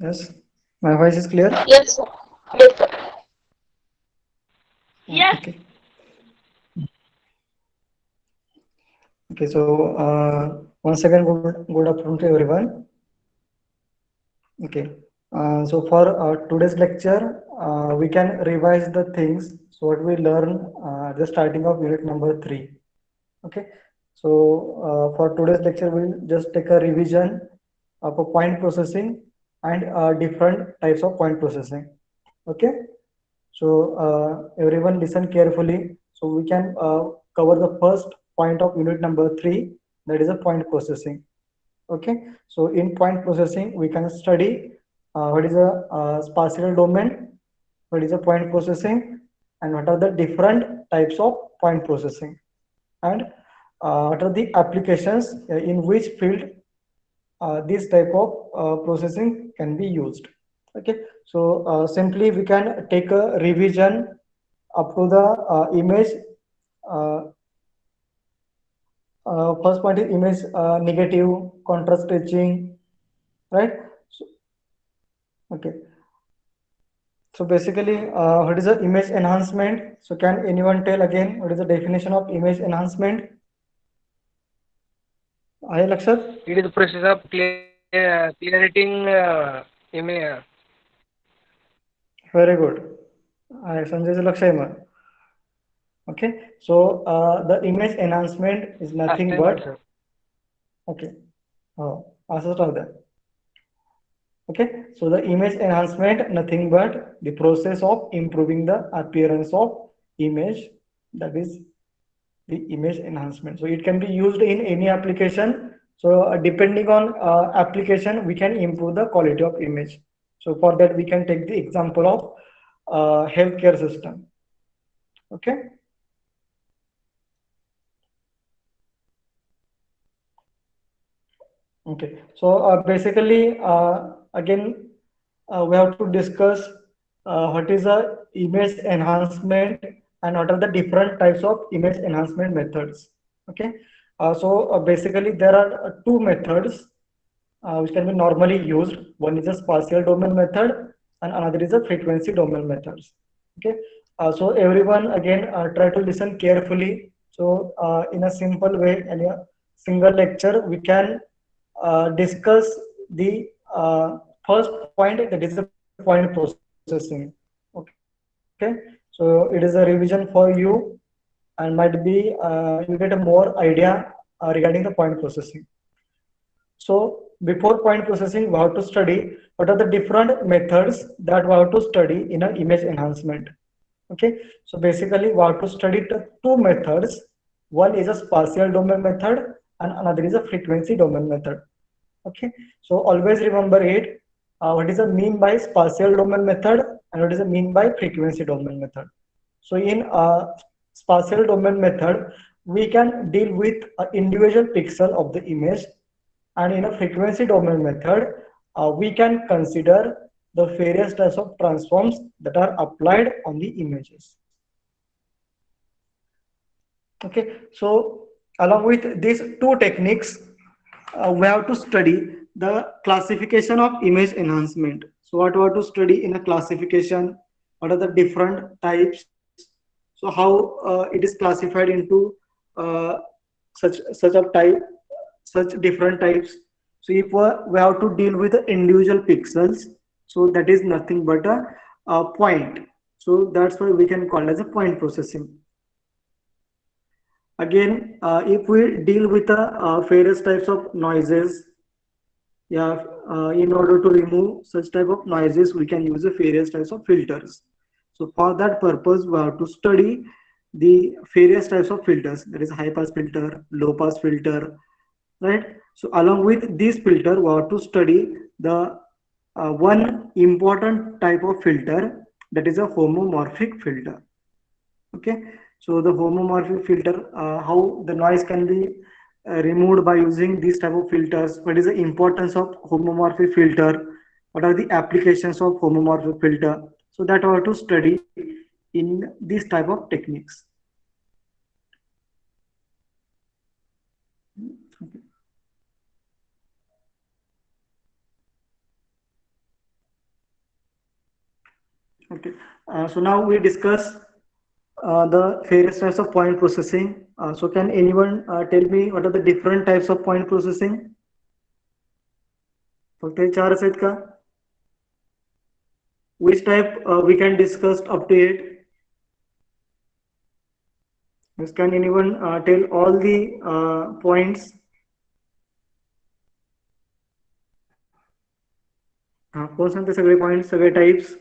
Yes, my voice is clear. Yes, sir. Yes, sir. Yes. Okay. Okay. So once again, good afternoon to everyone. Okay. So for today's lecture, we can revise the things. So what we learn at the starting of unit number three. Okay. So for today's lecture, we'll just take a revision of a point processing and different types of point processing. Okay. So everyone listen carefully. So we can cover the first point of unit number three, that is a point processing. Okay. So in point processing, we can study what is a spatial domain, what is a point processing, and what are the different types of point processing, and what are the applications in which field this type of processing can be used. Okay. So simply we can take a revision up to the image. uh, First point is image negative contrast stretching, right? So, okay. So basically, what is the image enhancement? So can anyone tell again what is the definition of image enhancement? Hi, Lakshat. It is the process of clearing image. Very good. Sanjay Lakshay. Okay. So the image enhancement is Last nothing time but also. okay. Asal tahu dah. Okay. So the image enhancement nothing but the process of improving the appearance of image. That is the image enhancement. So it can be used in any application. So depending on application, we can improve the quality of image. So for that, we can take the example of healthcare system. Okay. Okay. So basically, again, we have to discuss what is a image enhancement and what are the different types of image enhancement methods. Okay. So basically, there are two methods which can be normally used. One is a spatial domain method, and another is a frequency domain methods. Okay. So everyone again try to listen carefully. So in a simple way, in a single lecture, we can discuss the first point, that is the point processing. Okay. So it is a revision for you, and might be you get a more idea regarding the point processing. So before point processing, we have to study what are the different methods that we have to study in an image enhancement. Okay. So basically, we have to study the two methods. One is a spatial domain method, and another is a frequency domain method. Okay. So always remember it. What is the mean by spatial domain method and what is the mean by frequency domain method? So in spatial domain method, we can deal with an individual pixel of the image, and in a frequency domain method, we can consider the various types of transforms that are applied on the images. Okay, so along with these two techniques, we have to study the classification of image enhancement. So what we have to study in a classification, what are the different types, so how it is classified into uh, such a type, such different types. So if we have to deal with the individual pixels, so that is nothing but a point. So that's why we can call as a point processing. Again, if we deal with the various types of noises, yeah, in order to remove such type of noises, we can use the various types of filters. So for that purpose, we have to study the various types of filters. There is high pass filter, low pass filter, right? So along with this filter, we have to study the one important type of filter, that is a homomorphic filter. Okay. So the homomorphic filter, how the noise can be removed by using these type of filters, what is the importance of homomorphic filter, what are the applications of homomorphic filter, so that we have to study in these type of techniques. Okay. So now we discuss the various types of point processing. So can anyone tell me what are the different types of point processing? फक्त हे चारच आहेत का? Which type we can discuss up to it? Yes, can anyone tell all the points? कोण सांगते सगळे point सगळे types?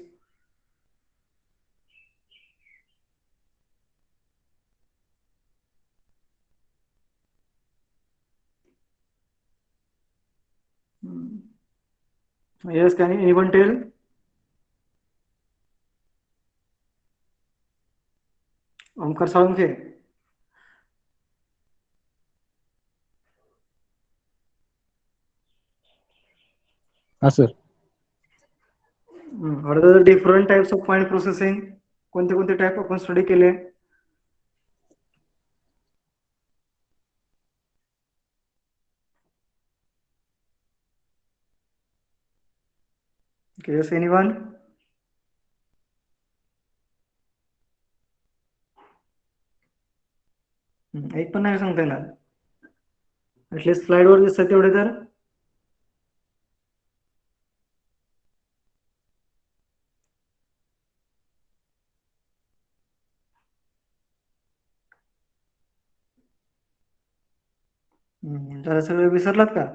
Yes, can anyone tell? Omkar Salunkhe. हाँ sir. What are the different types of point processing? कोणते कोणते टाइप आपण study केले? Okay, yes, anyone? एक पण नाही सांगता येणार. ऍटलीस्ट स्लाइड वर दिसतात तेवढे तर. जरा सगळे विसरलात का?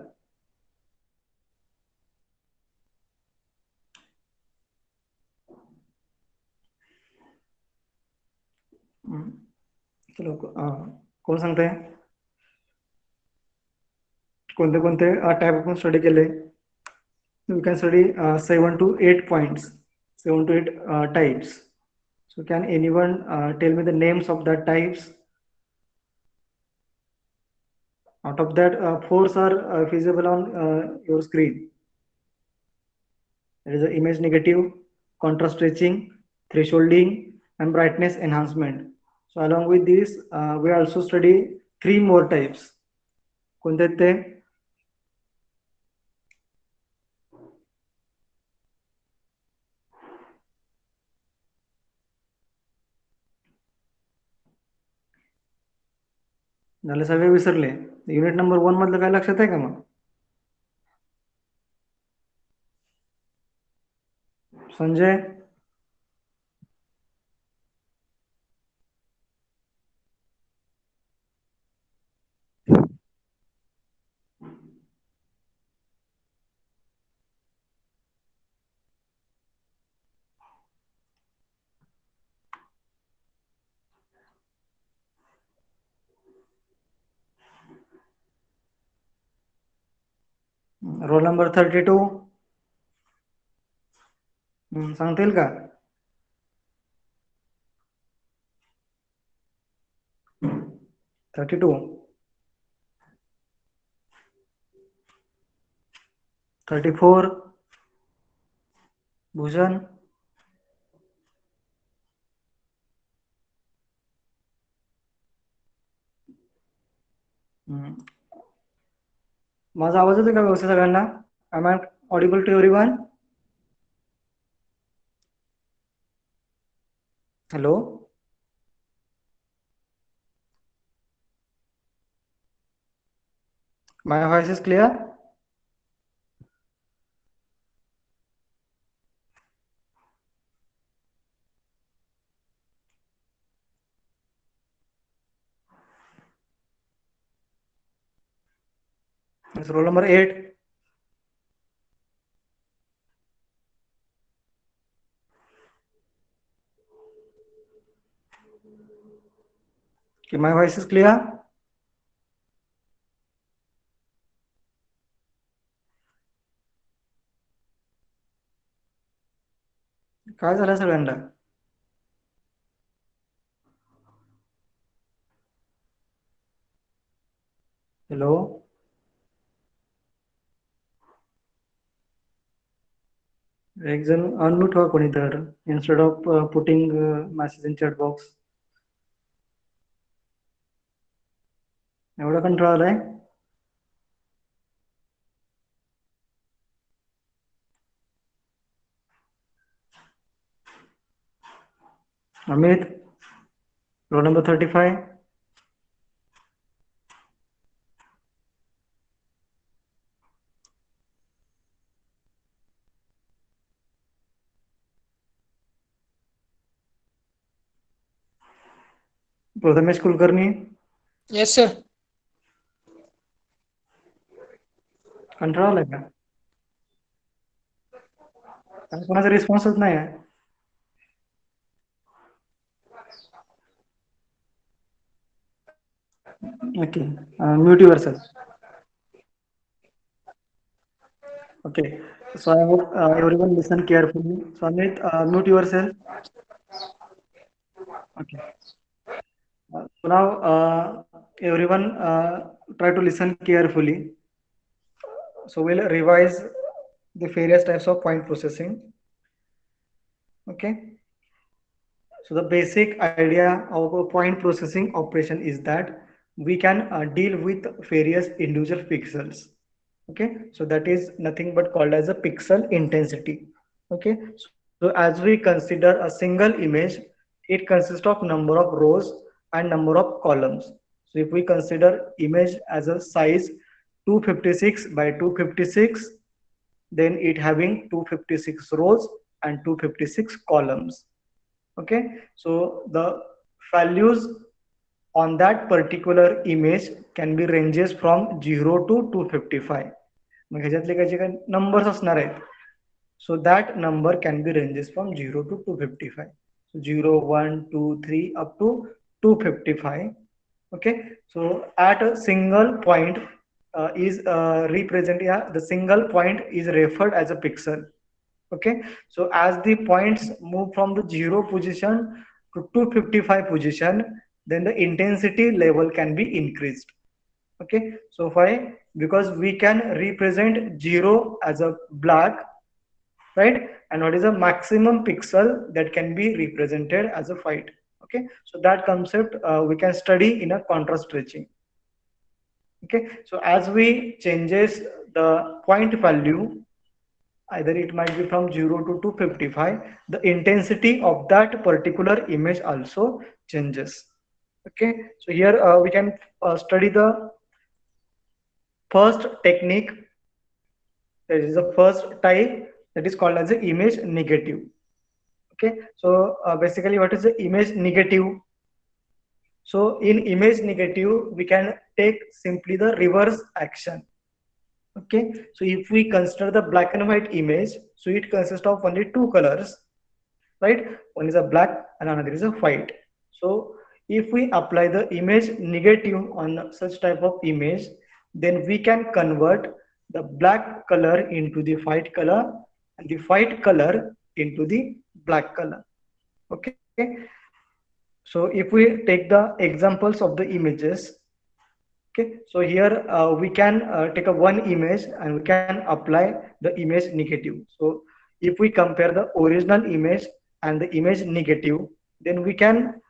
चलो कोण सांगताय? कोणते कोणते टाइप आपण स्टडी केले? We can study 7 to 8 points, 7 to 8 types. So can anyone tell me the names of the types? Out of that, 4 are visible on your screen. There is the image negative, contrast stretching, thresholding, and brightness enhancement. So along with this, we also study 3 more types. कोणते आहेत ते? झाले सगळे विसरले. Unit number 1 मधलं काय लक्षात आहे का मग? संजय. Roll number 32. सांगता येईल का? 32, 34. भूषण. माझा आवाज येतो का व्यवस्थित सगळ्यांना? Am I audible to everyone? Hello? My voice is clear? It's roll number 8. Okay, my voice is clear? काय झालं सगळ्यांना? हॅलो? एक जण अनम्यूट व्हा कोणी तर, instead of putting message in chat box. एवढा कंट्रोल आलाय? Amit, roll number 35. Prathamesh Kulkarni, Yes, sir. कंटाळा आलाय का? कोणाचा रिस्पॉन्सच नाही आहे. Okay, mute yourself. Okay, so I hope everyone listen carefully. So Amit, mute yourself. Okay. So now everyone try to listen carefully. So we'll revise the various types of point processing. Okay. So the basic idea of a point processing operation is that we can deal with various individual pixels. Okay, so that is nothing but called as a pixel intensity. Okay, so as we consider a single image, it consists of number of rows and number of columns. So if we consider image as a size 256 by 256, then it having 256 rows and 256 columns. Okay, so the values on that particular image can be ranges from 0 to 255. मग ह्याच्यातले काही जे काही numbers असणार आहेत, so that number can be ranges from 0 to 255. So 0, 1, 2, 3 up to 255. Okay, so at a single point is represented, yeah, the single point is referred as a pixel. Okay, so as the points move from the 0 position to 255 position, then the intensity level can be increased. Okay, so why? Because we can represent 0 as a black, right? And what is a maximum pixel that can be represented as a white? Okay, so that concept we can study in a contrast stretching. Okay, so as we changes the point value, either it might be from 0 to 255, the intensity of that particular image also changes. Okay, so here we can study the first technique, that is the first type, that is called as the image negative. Okay, so basically what is the image negative? So in image negative we can take simply the reverse action. Okay, so if we consider the black and white image, so it consists of only two colors, right? One is a black and another is a white. So if we apply the image negative on such type of image, then we can convert the black color into the white color and the white color into the black color. Okay, so if we take the examples of the images, okay, so here we can take a one image and we can apply the image negative. So if we compare the original image and the image negative, then we can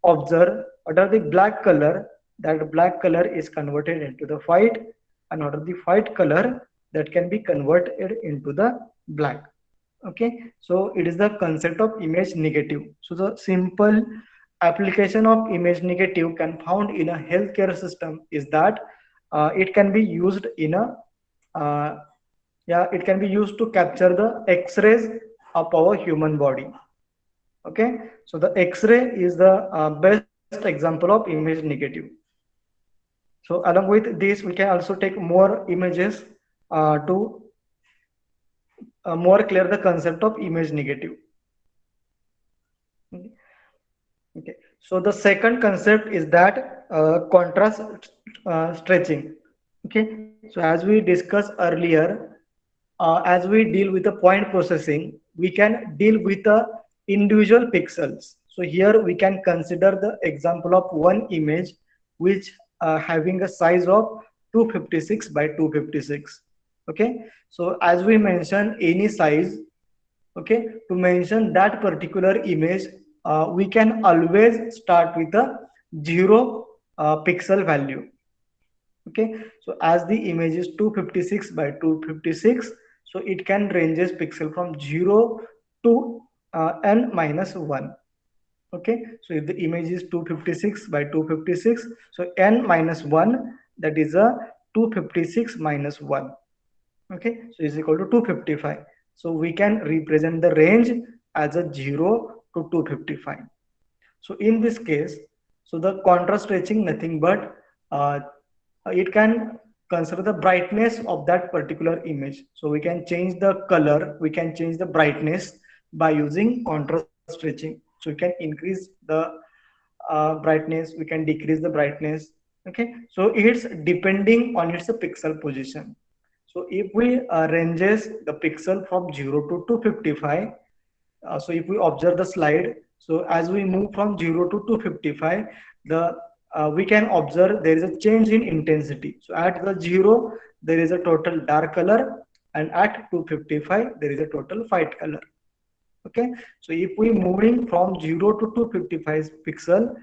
observe what are the black color, that black color is converted into the white, and what are the white color that can be converted into the black. Okay, so it is the concept of image negative. So the simple application of image negative can found in a healthcare system is that it can be used in a uh, yeah, it can be used to capture the x-rays of our human body. Okay, so the x-ray is the best example of image negative. So along with this we can also take more images to more clear the concept of image negative. Okay, so the second concept is that contrast stretching. Okay, so as we discussed earlier, as we deal with the point processing, we can deal with the individual pixels. So here we can consider the example of one image which having a size of 256 by 256. Okay, so as we mentioned any size, okay, to mention that particular image, we can always start with a 0 pixel value. Okay, so as the image is 256 by 256, so it can ranges pixel from 0 to n minus 1. Okay, so if the image is 256 by 256, so n minus 1, that is a 256 minus 1. Okay, so is equal to 255. So we can represent the range as a 0 to 255. So in this case, so the contrast stretching nothing but it can consider the brightness of that particular image. So we can change the color, we can change the brightness by using contrast stretching. So we can increase the brightness, we can decrease the brightness. Okay, so it's depending on its pixel position. So if we ranges the pixel from 0 to 255, so if we observe the slide, so as we move from 0 to 255, the we can observe there is a change in intensity. So at the 0, there is a total dark color, and at 255, there is a total white color. Okay, so if we moving from 0 to 255 pixel,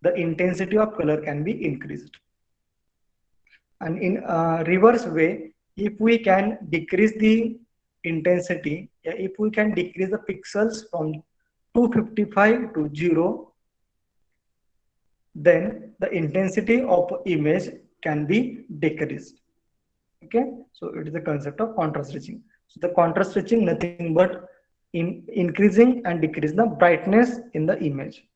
the intensity of color can be increased. And in reverse way, if we can decrease the intensity, if we can decrease the pixels from 255 to 0, then the intensity of image can be decreased. Okay, so it is the concept of contrast stretching. So the contrast stretching nothing but increasing and decreasing the brightness in the image.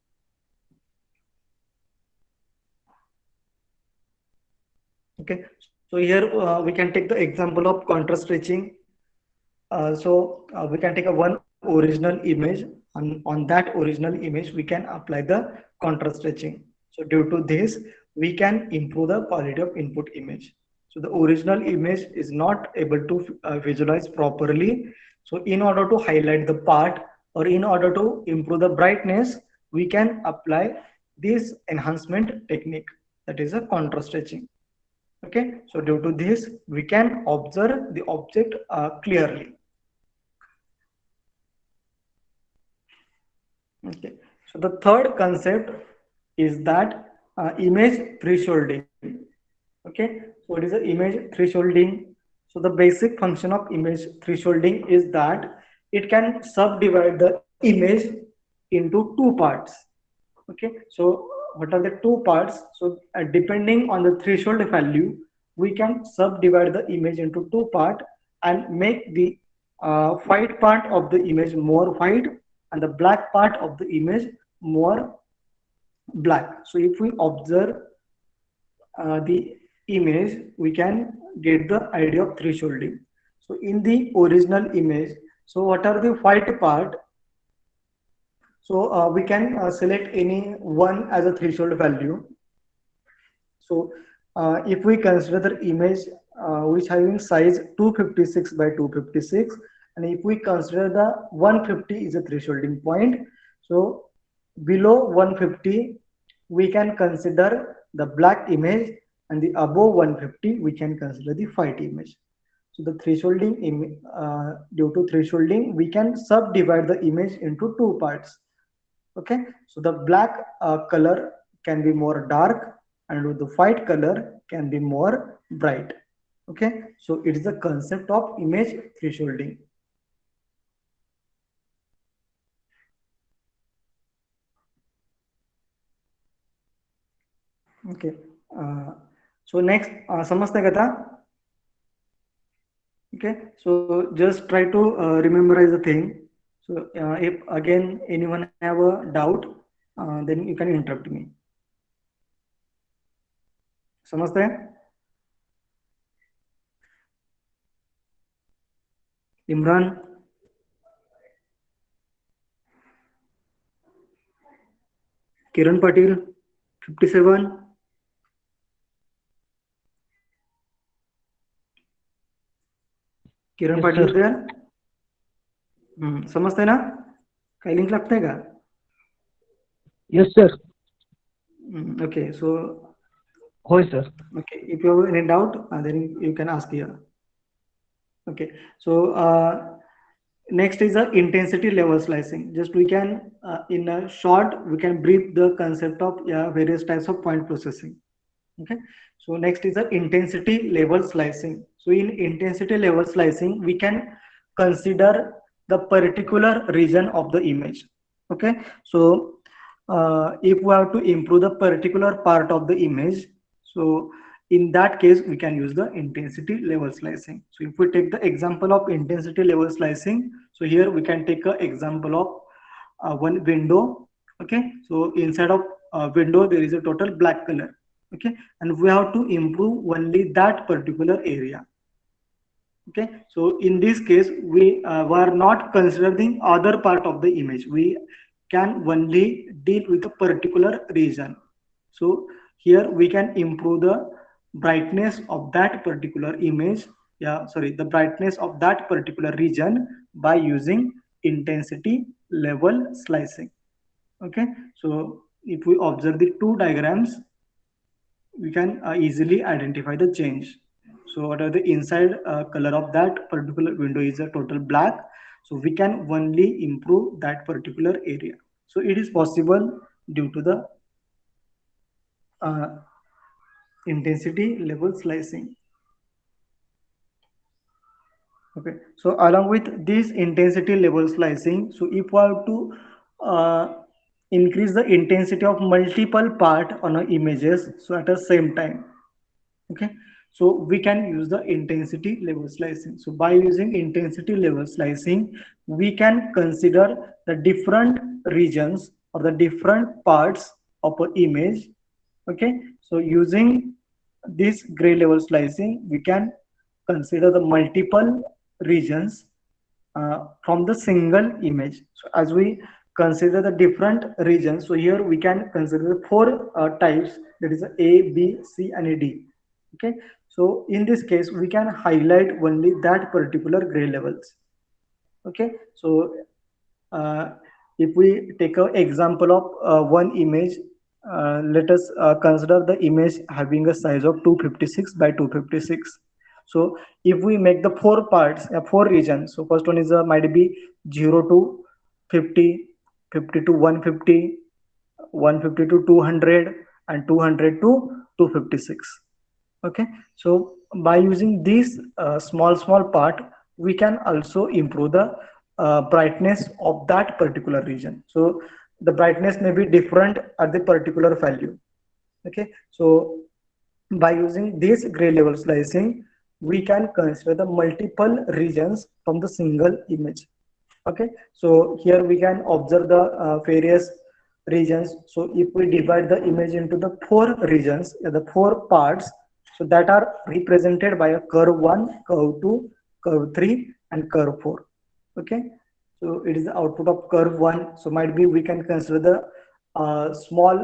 Okay, so here we can take the example of contrast stretching. We can take a one original image, and on that original image we can apply the contrast stretching. So due to this, we can improve the quality of input image. So the original image is not able to visualize properly. So in order to highlight the part, or in order to improve the brightness, we can apply this enhancement technique, that is a contrast stretching. Okay, so due to this, we can observe the object clearly. Okay, so the third concept is that image thresholding. Okay, so what is the image thresholding? So the basic function of image thresholding is that it can subdivide the image into two parts. Okay, so what are the two parts? So depending on the threshold value, we can subdivide the image into two parts and make the white part of the image more white and the black part of the image more black. So if we observe the image, we can get the idea of thresholding. So in the original image, so what are the white part? So we can select any one as a threshold value. So if we consider the image which having size 256 by 256, and if we consider the 150 is a thresholding point, so below 150 we can consider the black image, and the above 150 we can consider the white image. So the thresholding due to thresholding, we can subdivide the image into two parts. Okay, so the black color can be more dark, and the white color can be more bright. Okay, so it is the concept of image thresholding. Okay, so next, समझते हैं क्या? Okay, so just try to rememorize the thing. So if again anyone have a doubt, then you can interrupt me. समझते हैं? इमरान, किरण पाटिल, 57. किरण Patil there? समझते हैं ना? काही link लागते हैं का? Yes, sir. Okay, so Hoy, sir. okay, if you have any doubt, then you can ask here. Okay, so next is the intensity level slicing. Just we can in a short we can brief the concept of various types of point processing. Okay, so next is the intensity level slicing. So in intensity level slicing, we can consider the particular region of the image. Okay, so if we have to improve the particular part of the image, so in that case we can use the intensity level slicing. So if we take the example of intensity level slicing, so here we can take an example of one window. Okay, so inside of window there is a total black color. Okay, and we have to improve only that particular area. Okay, so in this case we were not considering other part of the image. We can only deal with a particular region. So here we can improve the brightness of that particular image, yeah, sorry, the brightness of that particular region by using intensity level slicing. Okay, so if we observe the two diagrams, we can easily identify the change. So what are the inside color of that particular window is a total black. So we can only improve that particular area. So it is possible due to the uh, intensity level slicing. Okay, so along with this intensity level slicing, so if we have to uh, increase the intensity of multiple part on our images, so at the same time, okay, so we can use the intensity level slicing. So by using intensity level slicing, we can consider the different regions or the different parts of an image. Okay, so using this gray level slicing, we can consider the multiple regions from the single image. So as we consider the different regions, so here we can consider four types, that is A, B, C and a D. Okay, so in this case we can highlight only that particular gray levels. Okay, so uh, if we take an example of one image, let us consider the image having a size of 256 by 256. So if we make the four parts, four regions, so first one is might be 0 to 50, 50 to 150, 150 to 200, and 200 to 256. Okay, so by using this small part, we can also improve the brightness of that particular region. So the brightness may be different at the particular value. Okay, so by using this gray level slicing, we can consider the multiple regions from the single image. Okay, so here we can observe the various regions. So if we divide the image into the four regions, the four parts, so that are represented by a curve 1, curve 2, curve 3 and curve 4. Okay, so it is the output of curve 1. So might be we can consider the small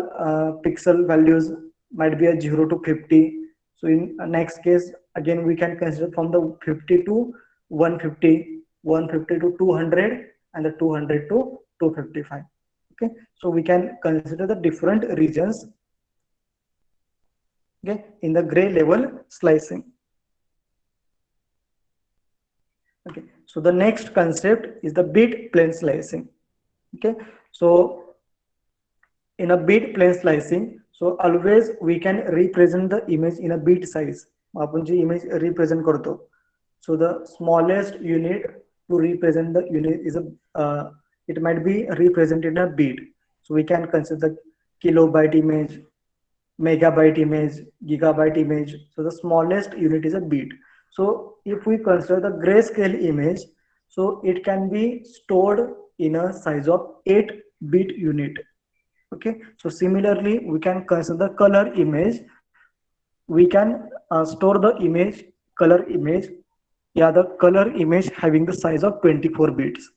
pixel values, might be a 0 to 50. So in next case, again we can consider from the 50 to 150, 150 to 200 and the 200 to 255. Okay, so we can consider the different regions, okay, in the gray level slicing. Okay, so the next concept is the bit plane slicing. Okay, so in a bit plane slicing, so always we can represent the image in a bit size. आपण जी image represent करतो, so the smallest unit to represent the unit is a it might be represented in a bit. So we can consider the kilobyte image, megabyte image, gigabyte image. So the smallest unit is a bit. So if we consider the grayscale image, so it can be stored in a size of 8-bit unit. Okay, so similarly we can consider the color image. We can store the image, color image, yeah, the color image having the size of 24 bits.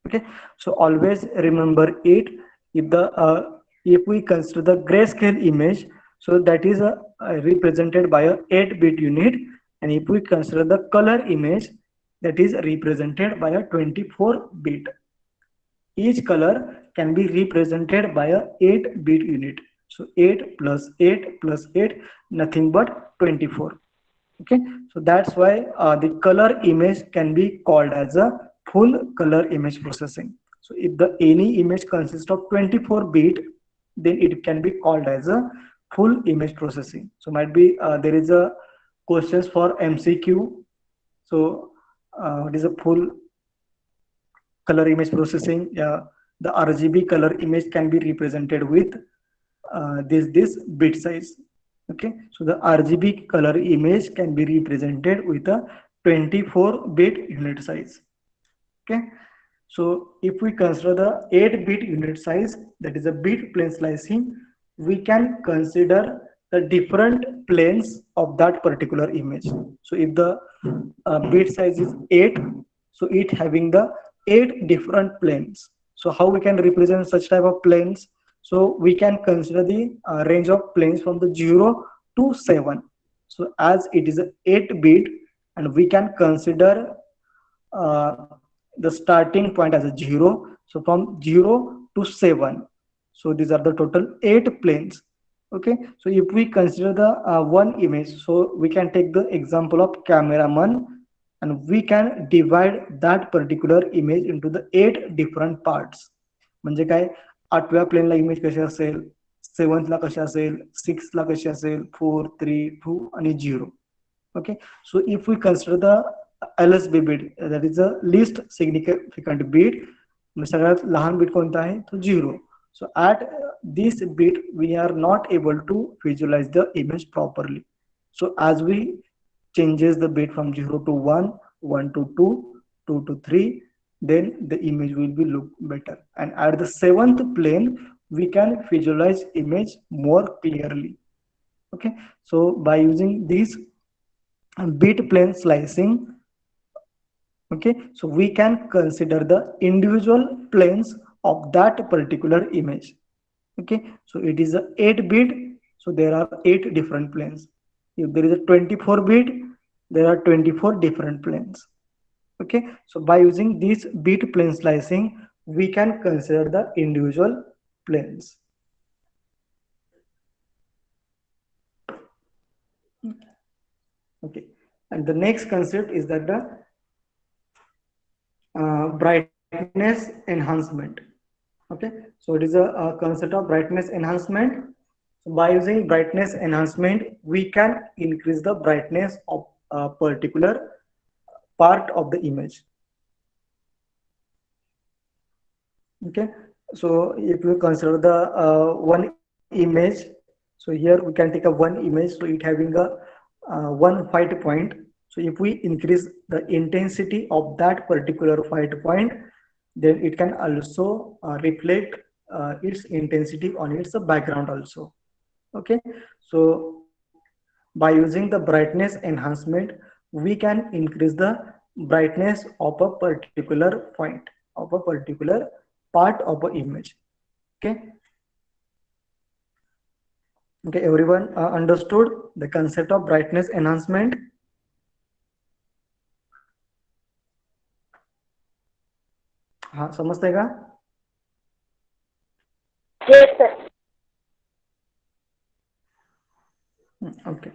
Okay, so always remember it. If the if we consider the grayscale image, so that is represented by a 8-bit unit, and if we consider the color image, that is represented by a 24-bit. Each color can be represented by a 8-bit unit. So 8 plus 8 plus 8, nothing but 24. Okay, so that's why the color image can be called as a full color image processing. So if the any image consists of 24 bit, then it can be called as a full image processing. So might be there is a questions for MCQ. So what is a full color image processing? Yeah, the RGB color image can be represented with this bit size. Okay, so the RGB color image can be represented with a 24-bit unit size. Okay, so if we consider the 8-bit unit size, that is a bit plane slicing, we can consider the different planes of that particular image. So if the bit size is 8, so it having the 8 different planes. So how we can represent such type of planes? So we can consider the range of planes from the 0 to 7. So as it is a 8-bit, and we can consider uh, the starting point as a 0. So from 0 to 7. So these are the total 8 planes. Okay, so if we consider the one image, so we can take the example of cameraman, and we can divide that particular image into the 8 different parts. म्हणजे काय, 8व्या प्लेनला image कशी असेल, 7th कशी असेल, 6th कशी असेल, 4 3 2 आणि 0. Okay, so if we consider the LSB bit, that is the least significant bit, सगळ्यात लहान bit कोणता आहे तो 0. So at this bit we are not able to visualize the image properly. So as we changes the bit from 0 to 1, 1 to 2, 2 to 3, then the image will be look better, and at the 7th plane we can visualize image more clearly. Okay, so by using this bit plane slicing, okay, so we can consider the individual planes of that particular image. Okay, so it is a 8-bit, so there are 8 different planes. If there is a 24-bit, there are 24 different planes. Okay, so by using this bit plane slicing, we can consider the individual planes. Okay, and the next concept is that the brightness enhancement. Okay, so it is a concept of brightness enhancement. So by using brightness enhancement, we can increase the brightness of a particular part of the image. Okay, so if you consider the one image, so here we can take a one image, so it having a one white point. So if we increase the intensity of that particular white point, then it can also reflect its intensity on its background also. Okay, so by using the brightness enhancement, we can increase the brightness of a particular point, of a particular part of an image. Okay, okay, everyone understood the concept of brightness enhancement? हाँ, समझते का? Yes, sir. Okay.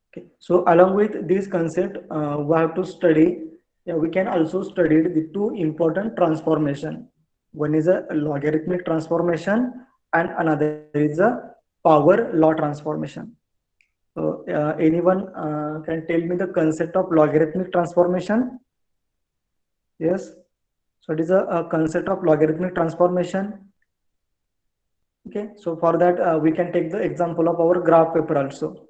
Okay, so along with this concept, we have to study, yeah, we can also study the two important transformation. One is a logarithmic transformation and another is a power law transformation. So anyone can tell me the concept of logarithmic transformation? Yes, so it is a concept of logarithmic transformation. Okay, so for that we can take the example of our graph paper also.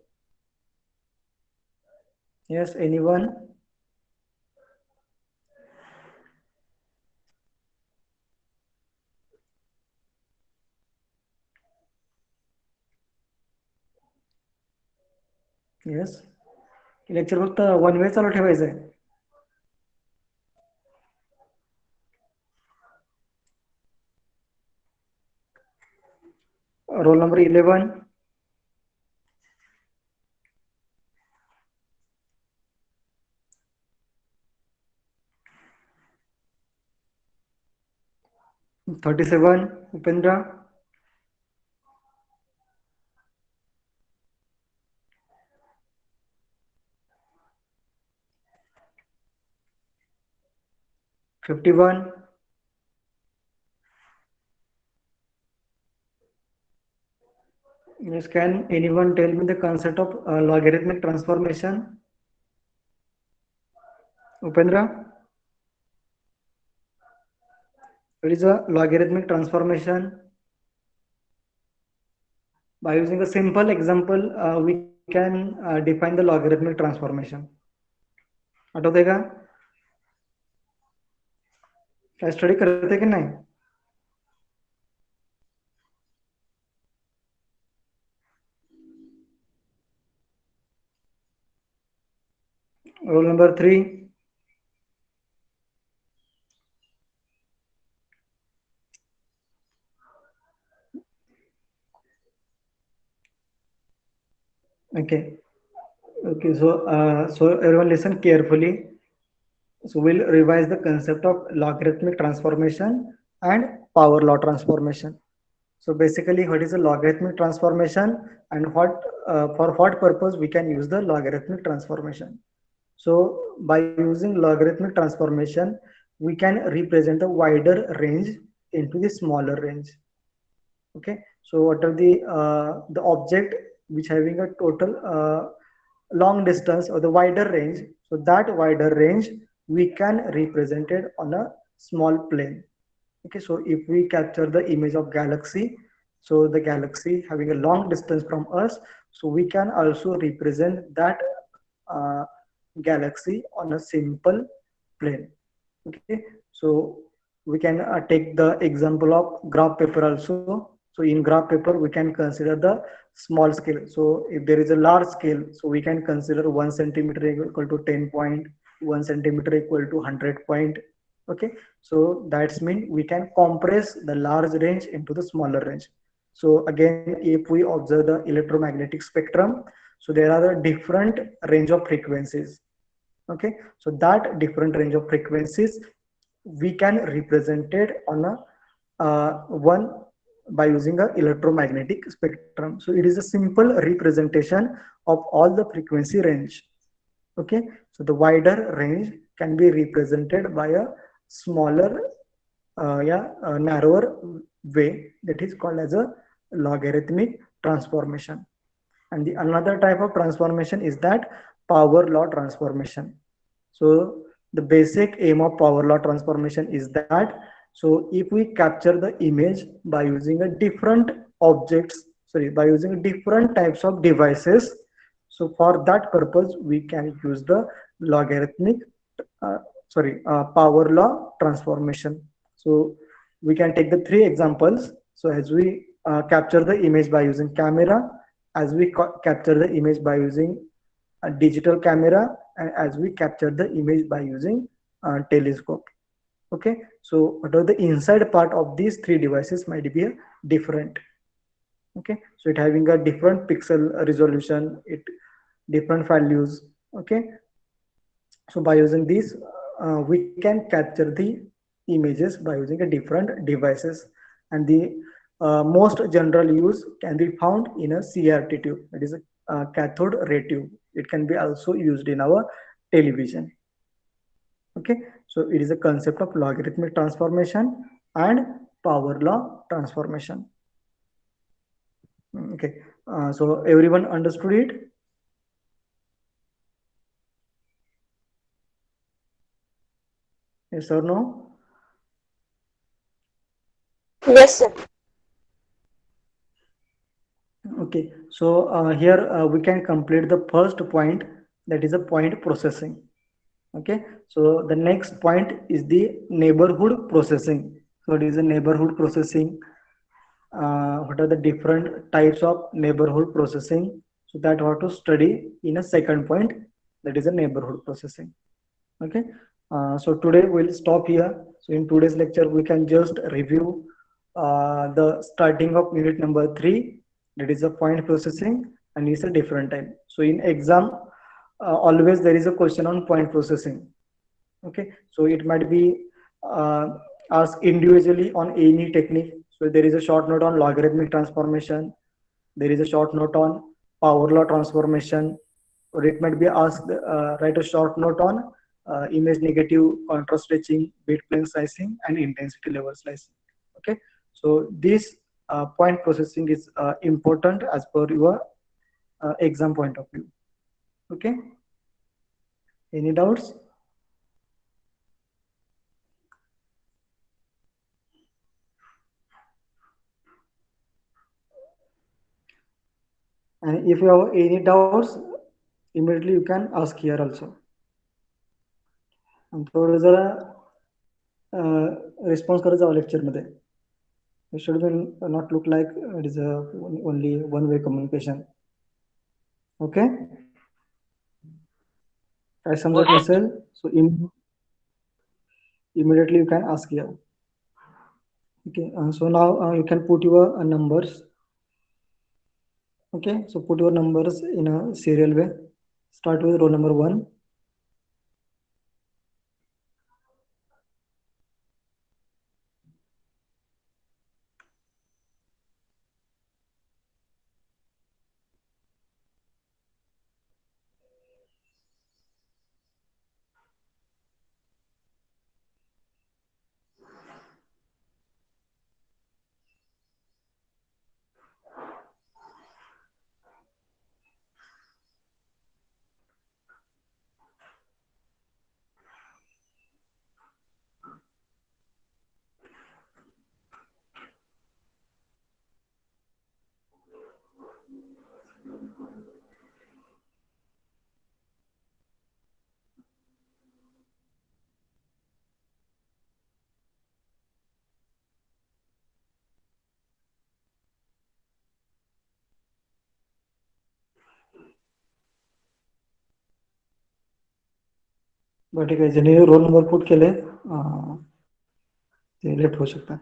Yes, anyone? Yes, lecture फक्त one way चालू ठेवायचं आहे. Roll number 11. $37, Upendra. $51. Yes, can anyone tell me the concept of logarithmic transformation? Upendra? It is a logarithmic transformation. By using a simple example, we can define the logarithmic transformation. आठवते का? क्या study करते कि नहीं? Rule number 3. Okay. Okay. So everyone listen carefully. So we'll revise the concept of logarithmic transformation and power law transformation. So basically, what is a logarithmic transformation and what for what purpose we can use the logarithmic transformation. So by using logarithmic transformation, we can represent a wider range into the smaller range. Okay. So what are the object which having a total long distance or the wider range. So that wider range we can represent it on a small plane. Okay, so if we capture the image of galaxy, so the galaxy having a long distance from us, so we can also represent that uh, galaxy on a simple plane. Okay, so we can take the example of graph paper also. So in graph paper we can consider the small scale. So if there is a large scale, so we can consider 1 centimeter equal to 10 point, 1 centimeter equal to 100 point. Okay, so that's mean we can compress the large range into the smaller range. So again, if we observe the electromagnetic spectrum, so there are a different range of frequencies. Okay, so that different range of frequencies we can represent it on a one by using a electromagnetic spectrum. So it is a simple representation of all the frequency range. Okay, so the wider range can be represented by a smaller narrower way, that is called as a logarithmic transformation. And the another type of transformation is that power law transformation. So the basic aim of power law transformation is that, so if we capture the image by using a different objects, sorry, by using different types of devices, so for that purpose we can use the logarithmic uh, power law transformation. So we can take the three examples. So as we capture the image by using camera, as we capture the image by using a digital camera, and as we capture the image by using a telescope. Okay, so what are the inside part of these three devices might be different. Okay, so it having a different pixel resolution, it different values. Okay, so by using these we can capture the images by using a different devices. And the most general use can be found in a CRT tube, that is a cathode ray tube. It can be also used in our television. Okay, so it is a concept of logarithmic transformation and power law transformation. Okay, so everyone understood it? Yes or no? Yes, sir. Okay, so here we can complete the first point, that is a point processing. Okay, so the next point is the neighborhood processing. So it is a neighborhood processing. What are the different types of neighborhood processing? So that we have to study in a second point, that is a neighborhood processing. Okay, so today we'll stop here. So in today's lecture we can just review the starting of unit number 3, that is a point processing, and it's a different type. So in exam always there is a question on point processing. Okay, so it might be uh, asked individually on any technique. So there is a short note on logarithmic transformation, there is a short note on power law transformation, or it might be asked write a short note on image negative contrast stretching, bit plane slicing, and intensity level slicing. Okay, so this point processing is important as per your exam point of view. Okay, any doubts? And if you have any doubts, immediately you can ask here also. आणि थोडं जरा response करत जावं लेक्चरमध्ये. It should be not look like it is only one-way communication. Okay? काय समजत नसेल, so immediately you can ask here. Okay, so now you can put your numbers. Okay, so put your numbers in a serial way. Start with roll number 1. बरं ठीक आहे, ज्यांनी roll number put केले ते left होऊ शकता.